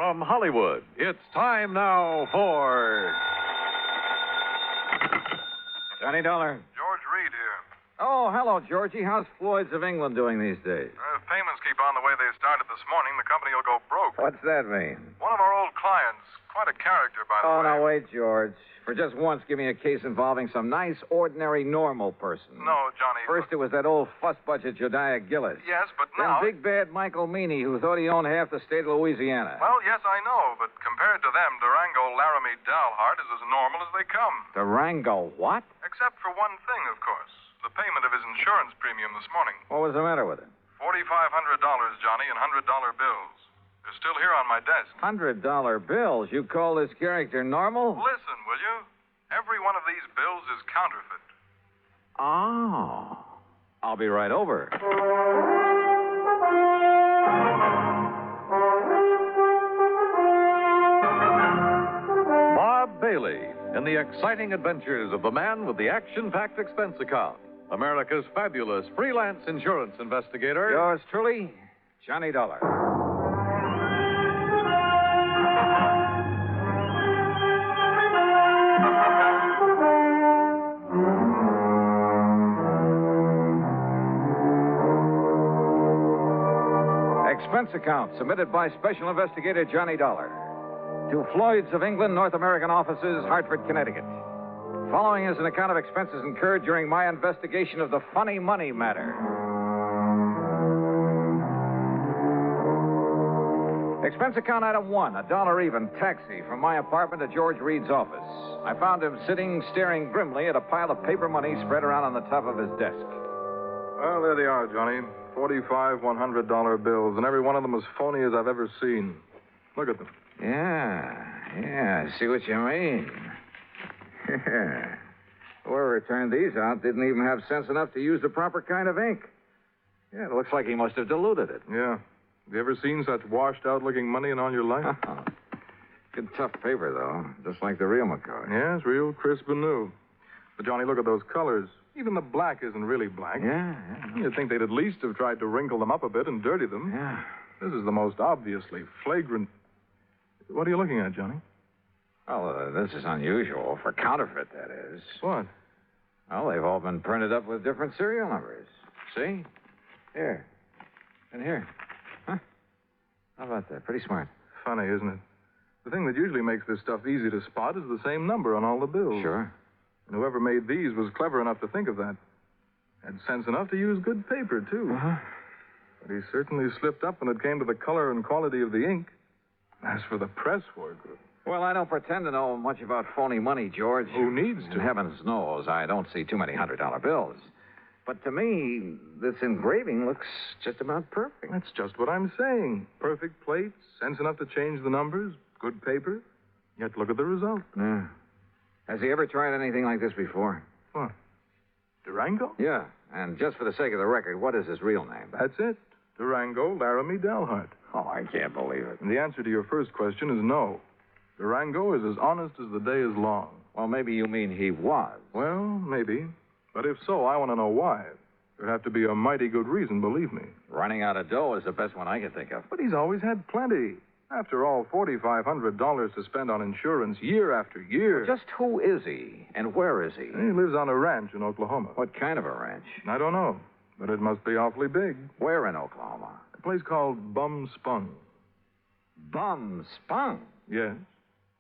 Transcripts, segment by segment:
From Hollywood, it's time now for... Johnny Dollar. George Reed here. Oh, hello, Georgie. How's Floyd's of England doing these days? If payments keep on the way they started this morning, the company will go broke. What's that mean? One of our old clients, quite a character, by the way. Oh, now, wait, George. For just once, give me a case involving some nice, ordinary, normal person. No, Johnny. First, it was that old fuss-budget Jediah Gillis. Yes, but Then now... big bad Michael Meany, who thought he owned half the state of Louisiana. Well, yes, I know, but compared to them, Durango Laramie Dalhart is as normal as they come. Durango what? Except for one thing, of course. The payment of his insurance premium this morning. What was the matter with it? $4,500, Johnny, in $100 bills. They're still here on my desk. $100 bills? You call this character normal? Listen, will you? Every one of these bills is counterfeit. Oh. I'll be right over. Bob Bailey in the exciting adventures of the man with the action-packed expense account. America's fabulous freelance insurance investigator. Yours truly, Johnny Dollar. Expense account submitted by Special Investigator Johnny Dollar to Floyd's of England, North American offices, Hartford, Connecticut. Following is an account of expenses incurred during my investigation of the funny money matter. Expense account item 1, $1 even, taxi from my apartment to George Reed's office. I found him sitting, staring grimly at a pile of paper money spread around on the top of his desk. Well, there they are, Johnny. 45 $100 bills, and every one of them as phony as I've ever seen. Look at them. Yeah, I see what you mean. Whoever turned these out didn't even have sense enough to use the proper kind of ink. Yeah, it looks like he must have diluted it. Yeah. Have you ever seen such washed-out-looking money in all your life? Good tough paper, though, just like the real McCoy. Yes, real crisp and new. But, Johnny, look at those colors. Even the black isn't really black. Yeah. You'd think they'd at least have tried to wrinkle them up a bit and dirty them. Yeah. This is the most obviously flagrant... What are you looking at, Johnny? Well, this is unusual. For counterfeit, that is. What? Well, they've all been printed up with different serial numbers. See? Here. And here. Huh? How about that? Pretty smart. Funny, isn't it? The thing that usually makes this stuff easy to spot is the same number on all the bills. Sure. And whoever made these was clever enough to think of that. Had sense enough to use good paper, too. Uh-huh. But he certainly slipped up when it came to the color and quality of the ink. As for the press work... Well, I don't pretend to know much about phony money, George. Who needs to? And heavens knows I don't see too many $100 bills. But to me, this engraving looks just about perfect. That's just what I'm saying. Perfect plates, sense enough to change the numbers, good paper. Yet look at the result. Yeah. Has he ever tried anything like this before? What? Durango? Yeah. And just for the sake of the record, what is his real name? That's it. Durango Laramie Dalhart. Oh, I can't believe it. And the answer to your first question is no. Durango is as honest as the day is long. Well, maybe you mean he was. Well, maybe. But if so, I want to know why. There'd have to be a mighty good reason, believe me. Running out of dough is the best one I can think of. But he's always had plenty. After all, $4,500 to spend on insurance year after year. Just who is he? And where is he? He lives on a ranch in Oklahoma. What kind of a ranch? I don't know. But it must be awfully big. Where in Oklahoma? A place called Bum Spung. Bum Spung? Yes.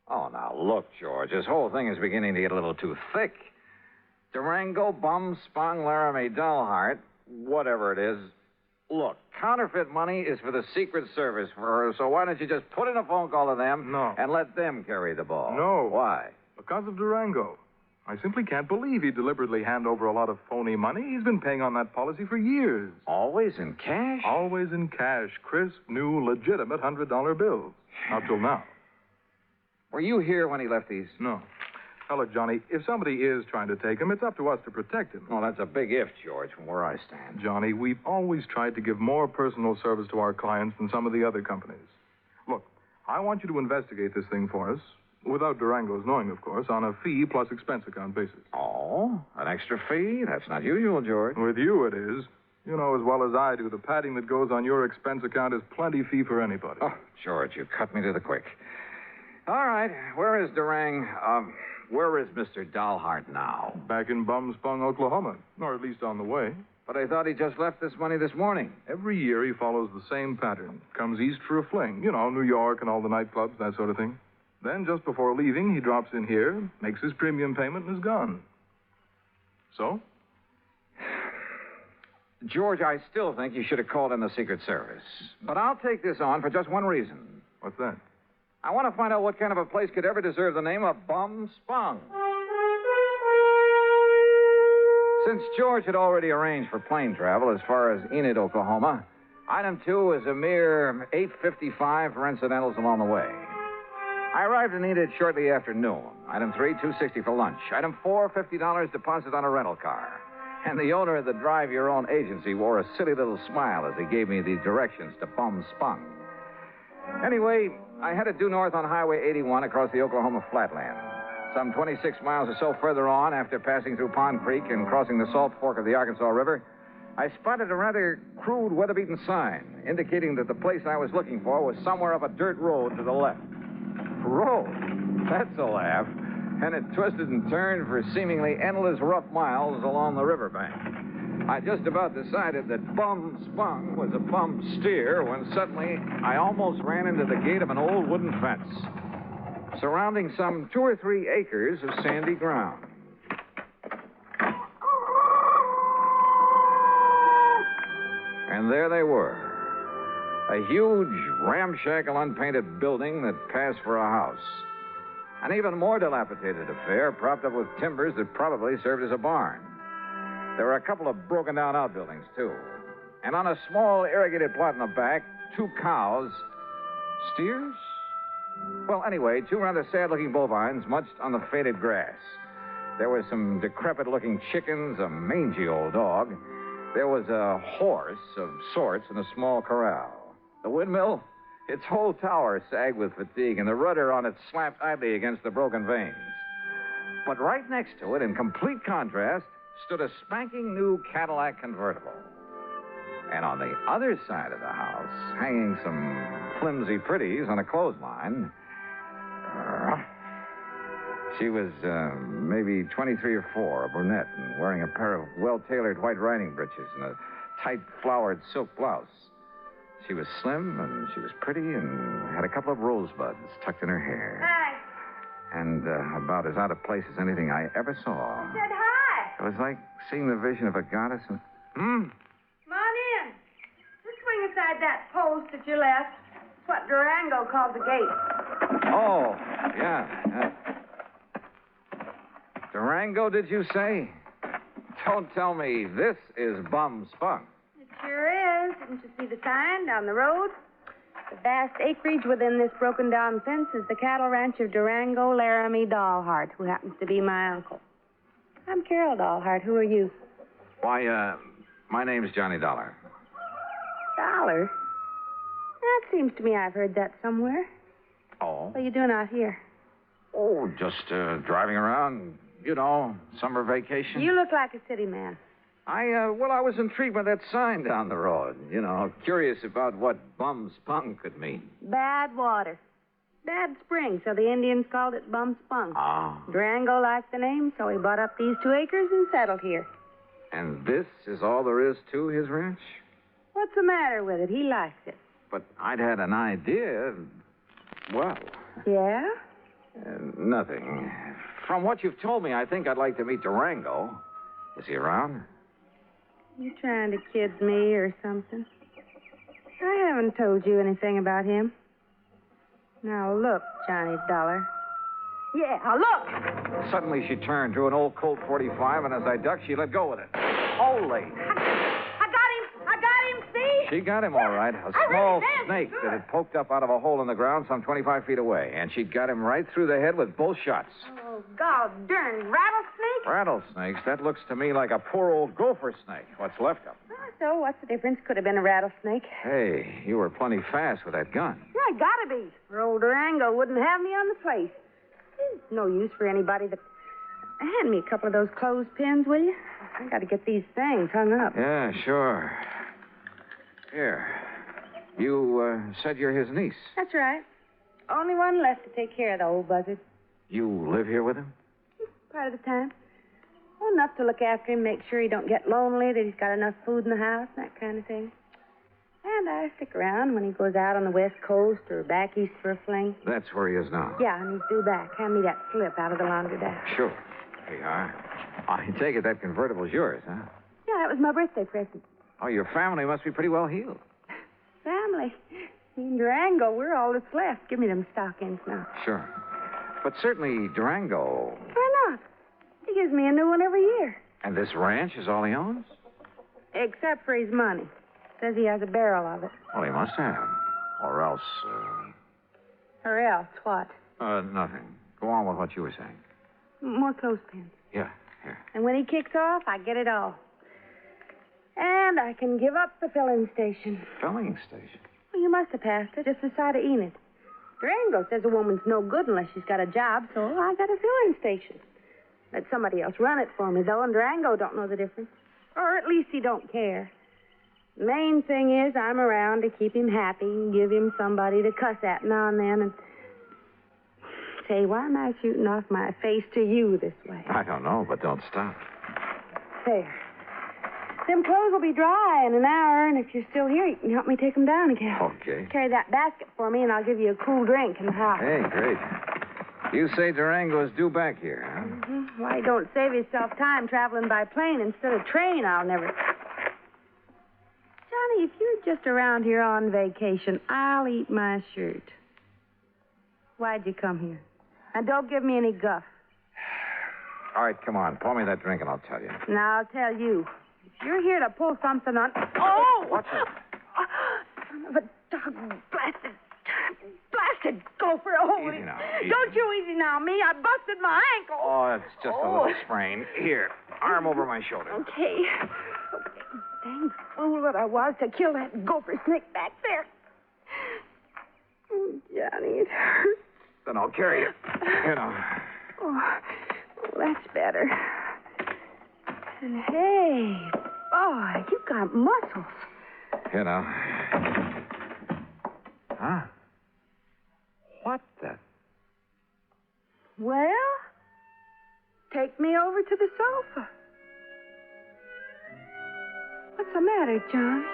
Oh, now, look, George, this whole thing is beginning to get a little too thick. Durango, Bum Spung, Laramie Dalhart, whatever it is. Look, counterfeit money is for the Secret Service, so why don't you just put in a phone call to them and let them carry the ball? No. Why? Because of Durango. I simply can't believe he'd deliberately hand over a lot of phony money. He's been paying on that policy for years. Always in cash? Always in cash. Crisp, new, legitimate $100 bills. Up till now. Were you here when he left these? No. Now, look, Johnny, if somebody is trying to take him, it's up to us to protect him. Well, that's a big if, George, from where I stand. Johnny, we've always tried to give more personal service to our clients than some of the other companies. Look, I want you to investigate this thing for us, without Durango's knowing, of course, on a fee plus expense account basis. Oh, an extra fee? That's not usual, George. With you, it is. You know as well as I do, the padding that goes on your expense account is plenty fee for anybody. Oh, George, you cut me to the quick. All right, where is where is Mr. Dahlhart now? Back in Bum-Spung, Oklahoma. Or at least on the way. But I thought he just left this money this morning. Every year he follows the same pattern. Comes east for a fling. You know, New York and all the nightclubs, that sort of thing. Then, just before leaving, he drops in here, makes his premium payment, and is gone. So? George, I still think you should have called in the Secret Service. But I'll take this on for just one reason. What's that? I want to find out what kind of a place could ever deserve the name of Bum-Spung. Since George had already arranged for plane travel as far as Enid, Oklahoma, item 2 is a mere $8.55 for incidentals along the way. I arrived in Enid shortly after noon. Item 3, $2.60 for lunch. Item 4, $50 deposit on a rental car. And the owner of the Drive Your Own agency wore a silly little smile as he gave me the directions to Bum-Spung. Anyway, I headed due north on Highway 81 across the Oklahoma flatland. Some 26 miles or so further on, after passing through Pond Creek and crossing the Salt Fork of the Arkansas River, I spotted a rather crude, weather-beaten sign indicating that the place I was looking for was somewhere up a dirt road to the left. Road? That's a laugh. And it twisted and turned for seemingly endless rough miles along the riverbank. I just about decided that Bum-Spung was a bum steer when suddenly I almost ran into the gate of an old wooden fence, surrounding some 2 or 3 acres of sandy ground. And there they were. A huge, ramshackle, unpainted building that passed for a house. An even more dilapidated affair, propped up with timbers that probably served as a barn. There were a couple of broken-down outbuildings, too. And on a small irrigated plot in the back, 2 cows. Steers? Well, anyway, 2 rather sad-looking bovines munched on the faded grass. There were some decrepit-looking chickens, a mangy old dog. There was a horse of sorts in a small corral. The windmill? Its whole tower sagged with fatigue, and the rudder on it slapped idly against the broken vanes. But right next to it, in complete contrast, stood a spanking new Cadillac convertible. And on the other side of the house, hanging some flimsy pretties on a clothesline, she was maybe 23 or 4, a brunette, and wearing a pair of well-tailored white riding breeches and a tight flowered silk blouse. She was slim, and she was pretty, and had a couple of rosebuds tucked in her hair. Hi. And about as out of place as anything I ever saw. I said hi. It was like seeing the vision of a goddess. Come on in. Just swing aside that post at your left. It's what Durango called the gate. Oh, yeah. Durango, did you say? Don't tell me this is Bum-Spung. It sure is. Didn't you see the sign down the road? The vast acreage within this broken-down fence is the cattle ranch of Durango Laramie Dahlhart, who happens to be my uncle. I'm Carol Dahlhart. Who are you? Why, my name's Johnny Dollar. Dollar? That seems to me I've heard that somewhere. Oh? What are you doing out here? Oh, just driving around, you know, summer vacation. You look like a city man. I was intrigued by that sign down the road. You know, curious about what Bum-Spung could mean. Bad water. Bad spring, so the Indians called it Bum-Spung. Ah. Durango liked the name, so he bought up these 2 acres and settled here. And this is all there is to his ranch? What's the matter with it? He likes it. But I'd had an idea. Well, Yeah? nothing. From what you've told me, I think I'd like to meet Durango. Is he around? You trying to kid me or something? I haven't told you anything about him. Now look, Johnny Dollar. Yeah, look! Suddenly she turned, drew an old Colt 45, and as I ducked, she let go with it. Holy! I got him, see? She got him all right. A small snake that had poked up out of a hole in the ground some 25 feet away. And she'd got him right through the head with both shots. Oh, God darn rattlesnake? Rattlesnakes? That looks to me like a poor old gopher snake. What's left of him. So what's the difference? Could have been a rattlesnake. Hey, you were plenty fast with that gun. Yeah, gotta be. Or old Durango wouldn't have me on the place. It's no use for anybody to... Hand me a couple of those clothespins, will you? I got to get these things hung up. Yeah, sure. Here. You said you're his niece. That's right. Only one left to take care of the old buzzard. You live here with him? Part of the time. Well, enough to look after him, make sure he don't get lonely, that he's got enough food in the house, that kind of thing. And I stick around when he goes out on the West Coast or back east for a fling. That's where he is now. Yeah, and he's due back. Hand me that slip out of the laundromat. Sure. Here you are. I take it that convertible's yours, huh? Yeah, that was my birthday present. Oh, your family must be pretty well heeled. Family. Me and Durango, we're all that's left. Give me them stockings now. Sure. But certainly Durango. Why not? He gives me a new one every year. And this ranch is all he owns? Except for his money. Says he has a barrel of it. Well, he must have. Or else, Or else, what? nothing. Go on with what you were saying. More clothespins. Yeah, here. And when he kicks off, I get it all. And I can give up the filling station. Filling station? Well, you must have passed it, just the side of Enid. Durango says a woman's no good unless she's got a job, so I got a filling station. Let somebody else run it for me, though, and Durango don't know the difference. Or at least he don't care. The main thing is I'm around to keep him happy and give him somebody to cuss at now and then. And say, why am I shooting off my face to you this way? I don't know, but don't stop. There. Them clothes will be dry in an hour, and if you're still here, you can help me take them down again. Okay. Carry that basket for me, and I'll give you a cool drink in the house. Hey, great. You say Durango's due back here, huh? Mm-hmm. Why, don't save yourself time traveling by plane instead of train, I'll never... Johnny, if you're just around here on vacation, I'll eat my shirt. Why'd you come here? And don't give me any guff. All right, come on. Pour me that drink and I'll tell you. Now, I'll tell you. If you're here to pull something on... Oh! What's it? Son of a dog, blasted gopher. Oh, Easy now, Don't you easy now, me. I busted my ankle. Oh, it's just a little sprain. Here, arm over my shoulder. Okay. Dang fool that I was to kill that gopher snake back there. Oh, Johnny, it hurts. Then I'll carry you. You know. Oh, that's better. And hey, boy, you got muscles. You know. Huh? What the? Well, take me over to the sofa. What's the matter, Johnny?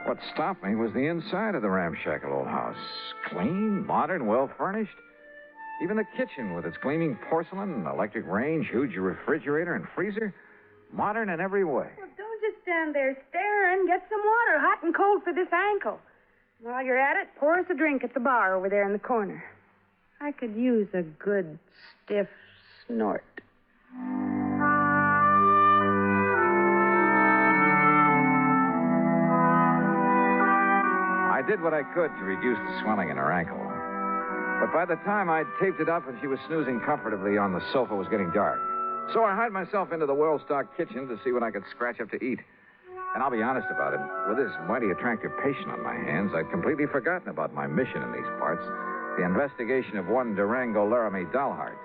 What stopped me was the inside of the ramshackle old house. Clean, modern, well-furnished. Even the kitchen with its gleaming porcelain, electric range, huge refrigerator, and freezer. Modern in every way. Well, don't just stand there staring. Get some water, hot and cold for this ankle. While you're at it, pour us a drink at the bar over there in the corner. I could use a good, stiff snort. I did what I could to reduce the swelling in her ankle. But by the time I'd taped it up and she was snoozing comfortably on the sofa, it was getting dark. So I hied myself into the well-stocked kitchen to see what I could scratch up to eat. And I'll be honest about it. With this mighty attractive patient on my hands, I'd completely forgotten about my mission in these parts, the investigation of one Durango Laramie Dalhart.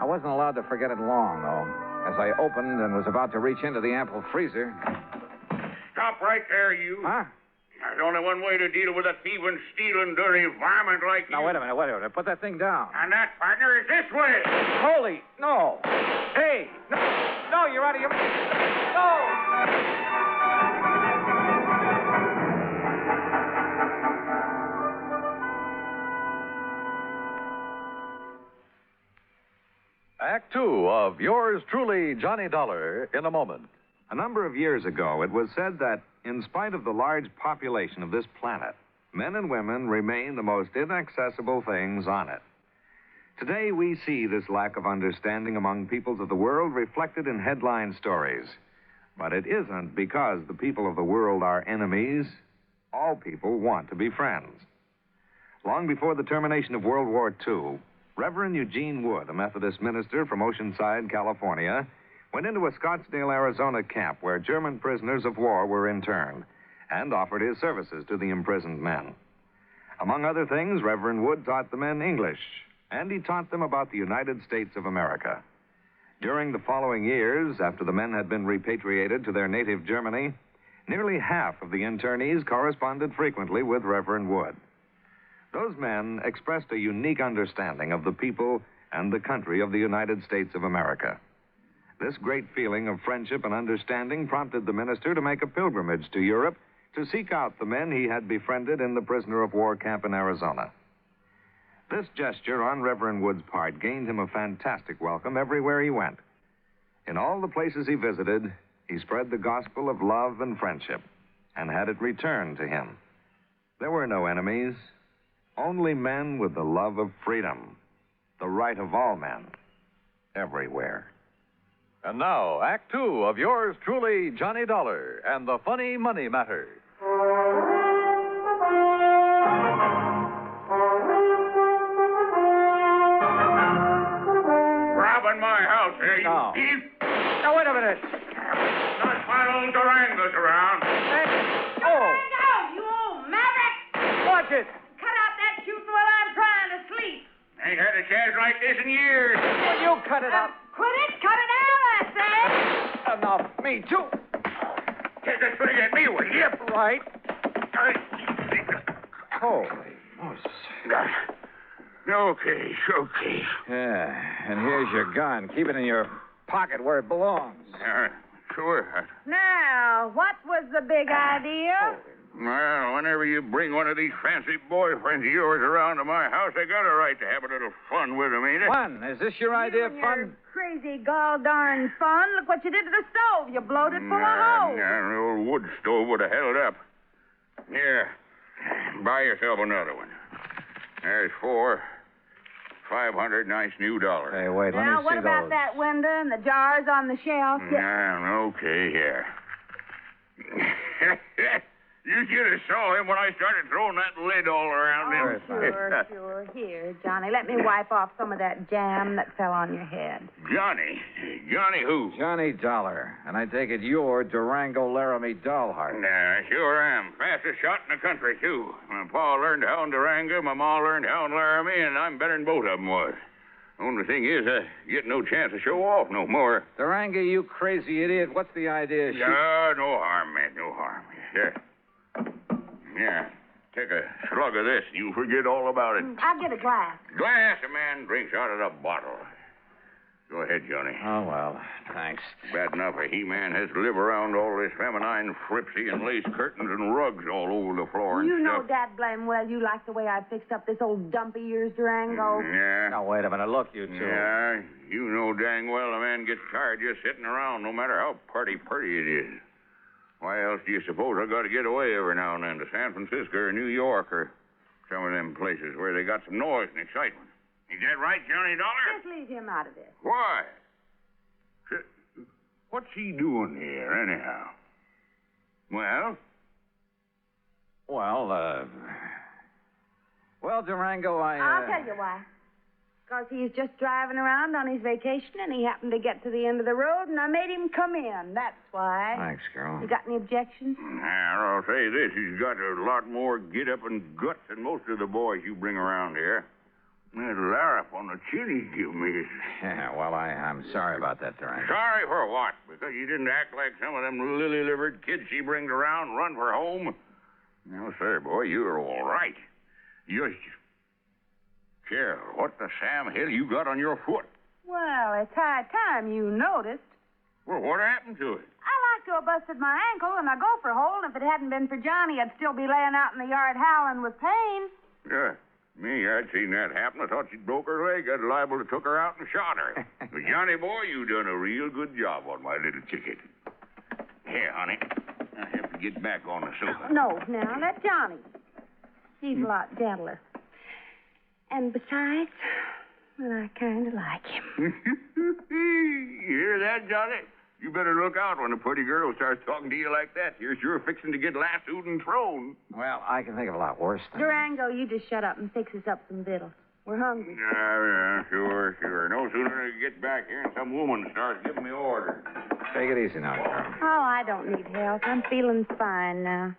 I wasn't allowed to forget it long, though. As I opened and was about to reach into the ample freezer... Stop right there, you. Huh? There's only one way to deal with a thieving, stealing, dirty varmint like you. Now, wait a minute. Put that thing down. And that, partner, is this way. Holy, no. Hey, no, you're out of your... No! Act Two of yours truly, Johnny Dollar, in a moment. A number of years ago, it was said that, in spite of the large population of this planet, men and women remain the most inaccessible things on it. Today, we see this lack of understanding among peoples of the world reflected in headline stories. But it isn't because the people of the world are enemies. All people want to be friends. Long before the termination of World War II, Reverend Eugene Wood, a Methodist minister from Oceanside, California, went into a Scottsdale, Arizona camp where German prisoners of war were interned and offered his services to the imprisoned men. Among other things, Reverend Wood taught the men English, and he taught them about the United States of America. During the following years, after the men had been repatriated to their native Germany, nearly half of the internees corresponded frequently with Reverend Wood. Those men expressed a unique understanding of the people and the country of the United States of America. This great feeling of friendship and understanding prompted the minister to make a pilgrimage to Europe to seek out the men he had befriended in the prisoner of war camp in Arizona. This gesture on Reverend Wood's part gained him a fantastic welcome everywhere he went. In all the places he visited, he spread the gospel of love and friendship and had it returned to him. There were no enemies, only men with the love of freedom, the right of all men, everywhere. And now, Act Two of yours truly, Johnny Dollar, and the Funny Money Matter. Robbing my house, eh, you No. thief? Now, wait a minute. Not my own Durango's around. Oh, You old maverick! watch it. Cut out that shooting while I'm trying to sleep. Ain't had a chance like this in years. Will you cut it out? Quit it! Cut it out, I say! Enough. Me, too. Take a swing at me, will you? Right. Holy Moses. Okay. Yeah, and here's your gun. Keep it in your pocket where it belongs. Sure. Now, what was the big idea? Well, whenever you bring one of these fancy boyfriends of yours around to my house, I got a right to have a little fun with them, ain't it? Fun? Is this your idea of You and fun? your crazy gall darn fun. Look what you did to the stove. You blowed it full of holes. The old wood stove would have held up. Here, buy yourself another one. There's $500 nice new dollars. Hey, wait, let me Now, see what about those. that window and the jars on the shelf? Okay, here. You should have saw him when I started throwing that lid all around him. Sure. Here, Johnny, let me wipe off some of that jam that fell on your head. Johnny? Johnny who? Johnny Dollar. And I take it you're Durango Laramie Dollheart. Nah, sure am. Fastest shot in the country, too. My pa learned how in Durango, my ma learned how in Laramie, and I'm better than both of them was. Only thing is, I get no chance to show off no more. Durango, you crazy idiot. What's the idea? No harm, man, no harm. Yeah, take a slug of this. You forget all about it. I'll get a glass. Glass, a man drinks out of the bottle. Go ahead, Johnny. Oh, well, thanks. Bad enough a he-man has to live around all this feminine fripsy and lace curtains and rugs all over the floor and You know stuff. dad blame well you like the way I fixed up this old dumpy ears Durango. Yeah. Now, wait a minute. Look, you two. Yeah, you know dang well a man gets tired just sitting around, no matter how pretty it is. Why else do you suppose I got to get away every now and then to San Francisco or New York or some of them places where they got some noise and excitement? Is that right, Johnny Dollar? Just leave him out of this. Why? What's he doing here, anyhow? Well? Well, Durango, I'll tell you why. Because he's just driving around on his vacation and he happened to get to the end of the road and I made him come in. That's why. Thanks, girl. You got any objections? Now, I'll say this. He's got a lot more get-up and guts than most of the boys you bring around here. That larrup on the chin he give me is... Yeah, well, I'm sorry about that, Durango. Sorry for what? Because you didn't act like some of them lily-livered kids she brings around and run for home? No, sir, boy, you're all right. You're... Cheryl, what the Sam Hill you got on your foot? Well, it's high time you noticed. Well, what happened to it? I like to have busted my ankle in a gopher hole, and if it hadn't been for Johnny, I'd still be laying out in the yard howling with pain. Yeah, me, I'd seen that happen. I thought she'd broke her leg. I'd liable to took her out and shot her. But Johnny, boy, you done a real good job on my little ticket. Here, honey, I have to get back on the sofa. No, now, let Johnny. He's a lot gentler. And besides, well, I kind of like him. You hear that, Johnny? You better look out when a pretty girl starts talking to you like that. You're sure fixing to get lassoed and thrown. Well, I can think of a lot worse than... Durango, you just shut up and fix us up some victuals. We're hungry. Yeah, sure. No sooner than I get back here and some woman starts giving me orders. Take it easy now, girl. Oh, I don't need help. I'm feeling fine now.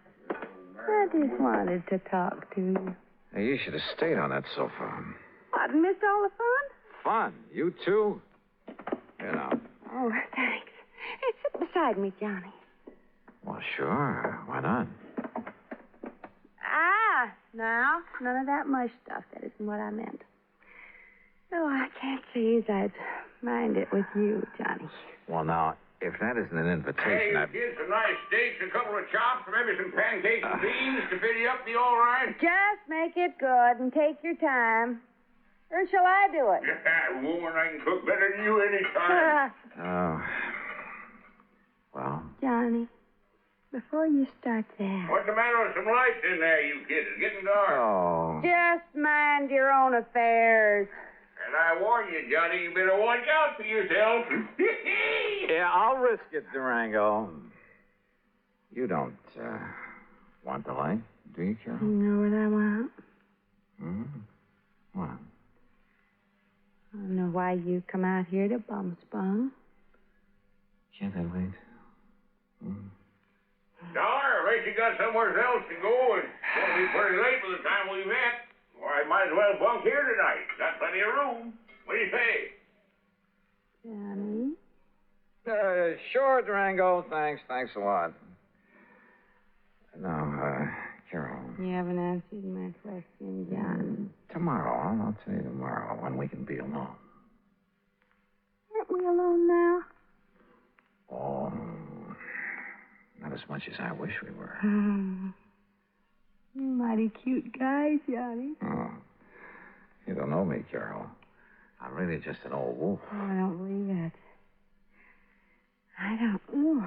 I just wanted to talk to you. Hey, you should have stayed on that sofa. What, missed all the fun? Fun? You too? You know. Oh, thanks. Hey, sit beside me, Johnny. Well, sure. Why not? Ah, now, none of that mush stuff. That isn't what I meant. Oh, I can't say as I'd mind it with you, Johnny. Well, now, if that isn't an Hey, invitation, you kids, some nice steaks, a couple of chops, maybe some pancakes and beans to fill you up. Be all right? Just make it good and take your time. Or shall I do it? Woman, I can cook better than you any time. Oh. Well, Johnny, before you start that, What's the matter with some lights in there, you kids? It's getting dark. oh. just mind your own affairs. And I warn you, Johnny, you better watch out for yourself. Yeah, I'll risk it, Durango. You don't, want the light, do you, Carol? You know what I want? Hmm? What? I don't know why you come out here to bum spung. Can't I wait? Hmm? Dollar, I bet you got somewhere else to go. It's going to be pretty late by the time we met. Why, I might as well bunk here tonight. Got plenty of room. What do you say? Johnny? Sure, Durango. Thanks a lot. No, Carol. You haven't answered my question, John. Tomorrow. I'll tell you tomorrow when we can be alone. Aren't we alone now? Oh, not as much as I wish we were. You're a mighty cute guy, Johnny. Oh, you don't know me, Carol. I'm really just an old wolf. Oh, I don't believe it. I don't. Ooh.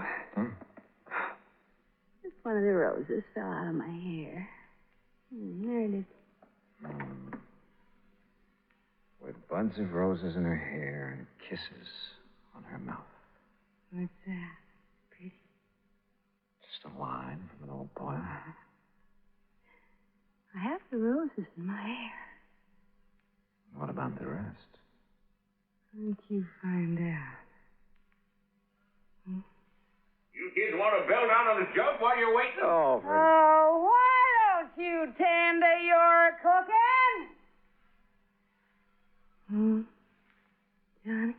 Just one of the roses fell out of my hair. There it is. With buds of roses in her hair and kisses on her mouth. What's that? Pretty. Just a line from an old poem. I have the roses in my hair. What about the rest? Why don't you find out? You kids want to bell down on the jug while you're waiting? Oh, Oh, why don't you tend to your cooking? Johnny?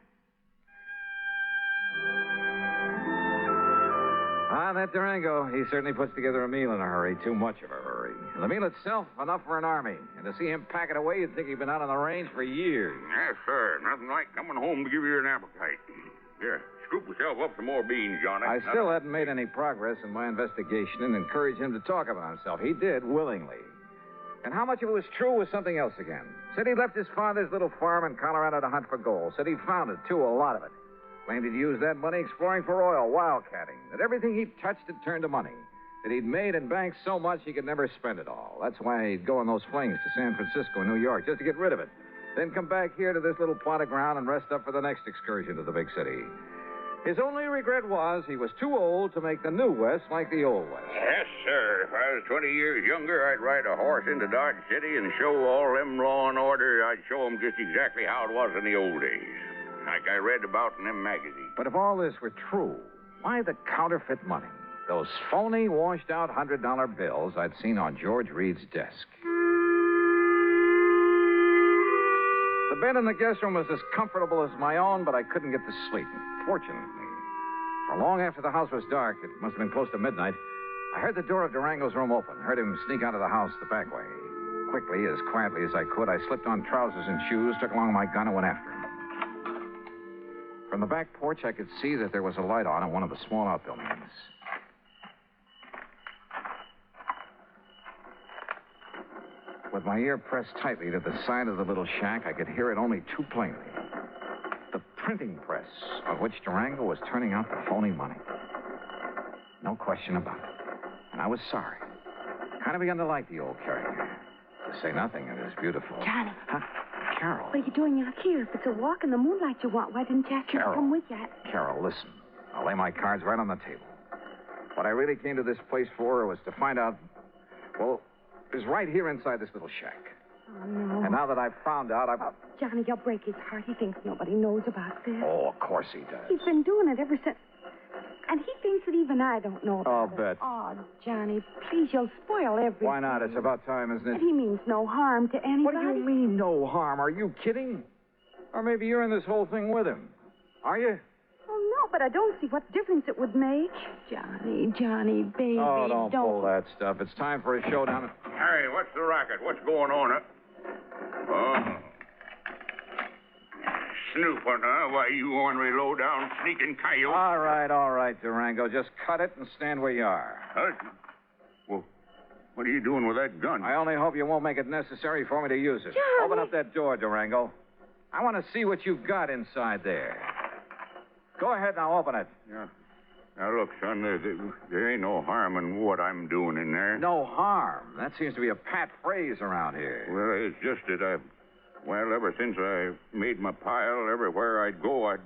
that Durango, he certainly puts together a meal in a hurry. Too much of a hurry. And the meal itself, enough for an army. And to see him pack it away, you'd think he'd been out on the range for years. Yes, sir. Nothing like coming home to give you an appetite. Here, scoop yourself up some more beans, Johnny. I still hadn't made any progress in my investigation and encouraged him to talk about himself. He did, willingly. And how much of it was true was something else again. Said he left his father's little farm in Colorado to hunt for gold. Said he found it, too, a lot of it. Claimed he'd used that money exploring for oil, wildcatting. That everything he touched had turned to money. That he'd made and banked so much he could never spend it all. That's why he'd go on those flings to San Francisco and New York, just to get rid of it. Then come back here to this little plot of ground and rest up for the next excursion to the big city. His only regret was he was too old to make the new West like the old West. Yes, sir. If I was 20 years younger, I'd ride a horse into Dodge City and show all them law and order. I'd show them just exactly how it was in the old days. Like I read about in them magazines. But if all this were true, why the counterfeit money? Those phony, washed-out $100 bills I'd seen on George Reed's desk. The bed in the guest room was as comfortable as my own, but I couldn't get to sleep. Fortunately, for long after the house was dark, it must have been close to midnight, I heard the door of Durango's room open, heard him sneak out of the house the back way. Quickly, as quietly as I could, I slipped on trousers and shoes, took along my gun, and went after him. From the back porch, I could see that there was a light on in one of the small outbuildings. With my ear pressed tightly to the side of the little shack, I could hear it only too plainly. The printing press on which Durango was turning out the phony money. No question about it. And I was sorry. Kind of begun to like the old character. To say nothing of his beautiful... Johnny. Huh? Carol. What are you doing out here? If it's a walk in the moonlight you want, why didn't you ask me to Carol. come with you? Carol, listen. I'll lay my cards right on the table. What I really came to this place for was to find out... Well, it was right here inside this little shack. Oh, no. And now that I've found out, I've... Johnny, you'll break his heart. He thinks nobody knows about this. Oh, of course he does. He's been doing it ever since. And he thinks that even I don't know about I'll bet. it. Oh, Johnny, please, you'll spoil everything. Why not? It's about time, isn't it? And he means no harm to anybody. What do you mean, no harm? Are you kidding? Or maybe you're in this whole thing with him. Are you? Oh, Oh, but I don't see what difference it would make. Johnny, baby, Oh, don't pull that stuff. It's time for a showdown. Hey, what's the racket? What's going on? Oh. Snooping, huh? Why, you ornery, low-down, sneaking coyote. All right, Durango. Just cut it and stand where you are. Well, what are you doing with that gun? I only hope you won't make it necessary for me to use it. Johnny. Open up that door, Durango. I want to see what you've got inside there. Go ahead now, open it. Yeah. Now, look, son, there ain't no harm in what I'm doing in there. No harm. That seems to be a pat phrase around here. Well, it's just that ever since I made my pile, everywhere I'd go, I'd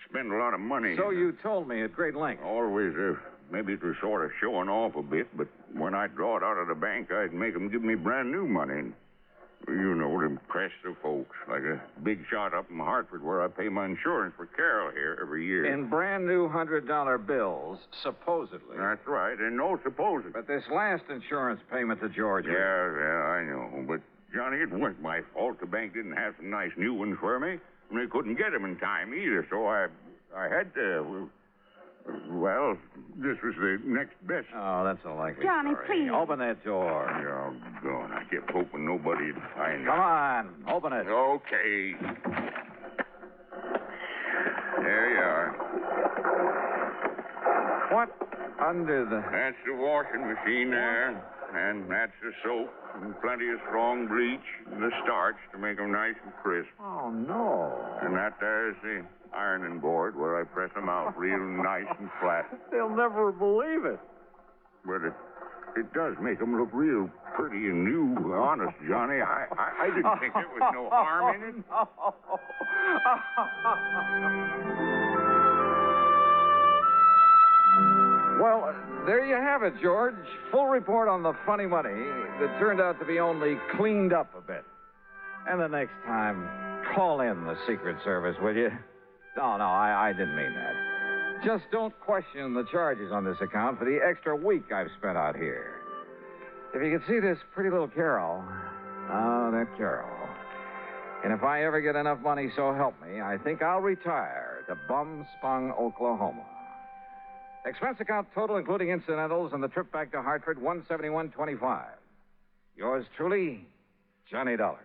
spend a lot of money. So you told me at great length. Always, maybe it was sort of showing off a bit, but when I'd draw it out of the bank, I'd make them give me brand new money. You know, to impress the folks. Like a big shot up in Hartford where I pay my insurance for Carol here every year. In brand new $100 bills, supposedly. That's right, and no supposing. But this last insurance payment to Georgia. Yeah, I know. But, Johnny, it wasn't my fault. The bank didn't have some nice new ones for me. And they couldn't get them in time either, so I had to... Well, this was the next best. Oh, that's a likely Johnny, story. please. Open that door. Oh, God, I kept hoping nobody'd find Come it. on, open it. Okay. There you are. What under the... That's the washing machine there. And that's the soap and plenty of strong bleach and the starch to make them nice and crisp. Oh, no. And that there's the ironing board where I press them out real nice and flat. They'll never believe it. But it does make them look real pretty and new. Honest, Johnny, I didn't think there was no harm in it. Well, there you have it, George. Full report on the funny money that turned out to be only cleaned up a bit. And the next time, call in the Secret Service, will you? No, I didn't mean that. Just don't question the charges on this account for the extra week I've spent out here. If you could see this pretty little Carol. Oh, that Carol. And if I ever get enough money, so help me, I think I'll retire to Bum-Spung, Oklahoma. Expense account total, including incidentals, and the trip back to Hartford, $171.25. Yours truly, Johnny Dollar.